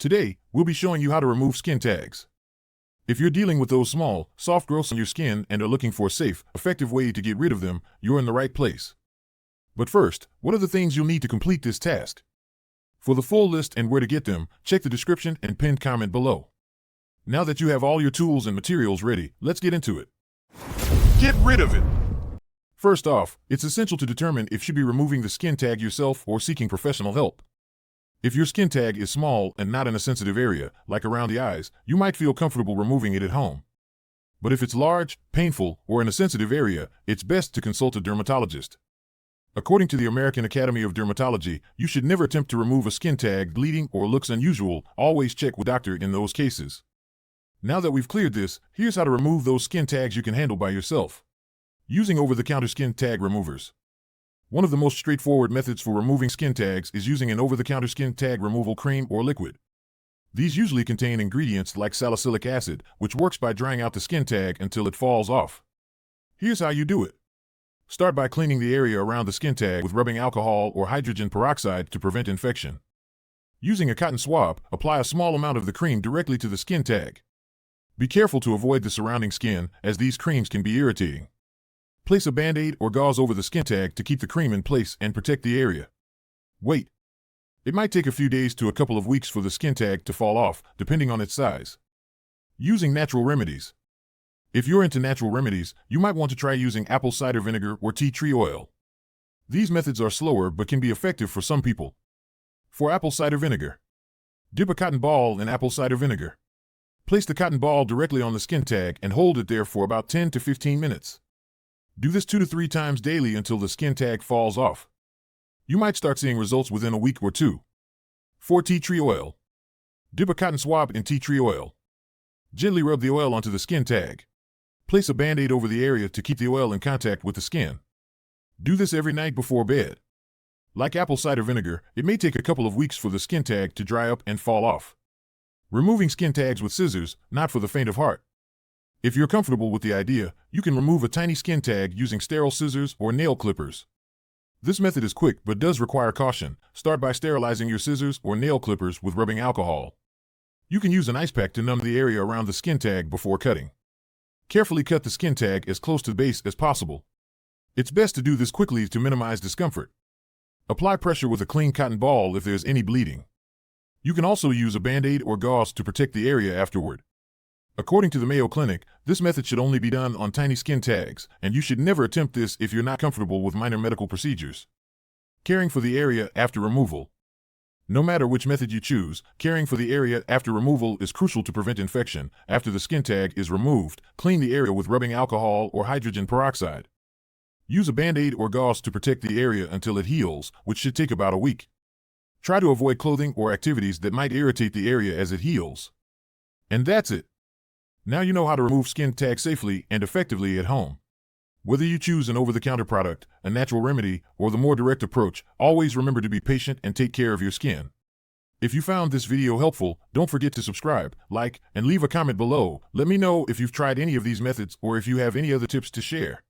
Today, we'll be showing you how to remove skin tags. If you're dealing with those small, soft growths on your skin and are looking for a safe, effective way to get rid of them, you're in the right place. But first, what are the things you'll need to complete this task? For the full list and where to get them, check the description and pinned comment below. Now that you have all your tools and materials ready, let's get into it. Get rid of it! First off, it's essential to determine if you should be removing the skin tag yourself or seeking professional help. If your skin tag is small and not in a sensitive area, like around the eyes, you might feel comfortable removing it at home. But if it's large, painful, or in a sensitive area, it's best to consult a dermatologist. According to the American Academy of Dermatology, you should never attempt to remove a skin tag bleeding or looks unusual. Always check with a doctor in those cases. Now that we've cleared this, here's how to remove those skin tags you can handle by yourself. Using over-the-counter skin tag removers. One of the most straightforward methods for removing skin tags is using an over-the-counter skin tag removal cream or liquid. These usually contain ingredients like salicylic acid, which works by drying out the skin tag until it falls off. Here's how you do it. Start by cleaning the area around the skin tag with rubbing alcohol or hydrogen peroxide to prevent infection. Using a cotton swab, apply a small amount of the cream directly to the skin tag. Be careful to avoid the surrounding skin, as these creams can be irritating. Place a Band-Aid or gauze over the skin tag to keep the cream in place and protect the area. Wait. It might take a few days to a couple of weeks for the skin tag to fall off, depending on its size. Using natural remedies. If you're into natural remedies, you might want to try using apple cider vinegar or tea tree oil. These methods are slower but can be effective for some people. For apple cider vinegar, dip a cotton ball in apple cider vinegar. Place the cotton ball directly on the skin tag and hold it there for about 10 to 15 minutes. Do this 2 to 3 times daily until the skin tag falls off. You might start seeing results within a week or two. For tea tree oil, dip a cotton swab in tea tree oil. Gently rub the oil onto the skin tag. Place a Band-Aid over the area to keep the oil in contact with the skin. Do this every night before bed. Like apple cider vinegar, it may take a couple of weeks for the skin tag to dry up and fall off. Removing skin tags with scissors, not for the faint of heart. If you're comfortable with the idea, you can remove a tiny skin tag using sterile scissors or nail clippers. This method is quick but does require caution. Start by sterilizing your scissors or nail clippers with rubbing alcohol. You can use an ice pack to numb the area around the skin tag before cutting. Carefully cut the skin tag as close to the base as possible. It's best to do this quickly to minimize discomfort. Apply pressure with a clean cotton ball if there's any bleeding. You can also use a Band-Aid or gauze to protect the area afterward. According to the Mayo Clinic, this method should only be done on tiny skin tags, and you should never attempt this if you're not comfortable with minor medical procedures. Caring for the area after removal. No matter which method you choose, caring for the area after removal is crucial to prevent infection. After the skin tag is removed, clean the area with rubbing alcohol or hydrogen peroxide. Use a Band-Aid or gauze to protect the area until it heals, which should take about a week. Try to avoid clothing or activities that might irritate the area as it heals. And that's it. Now you know how to remove skin tags safely and effectively at home. Whether you choose an over-the-counter product, a natural remedy, or the more direct approach, always remember to be patient and take care of your skin. If you found this video helpful, don't forget to subscribe, like, and leave a comment below. Let me know if you've tried any of these methods or if you have any other tips to share.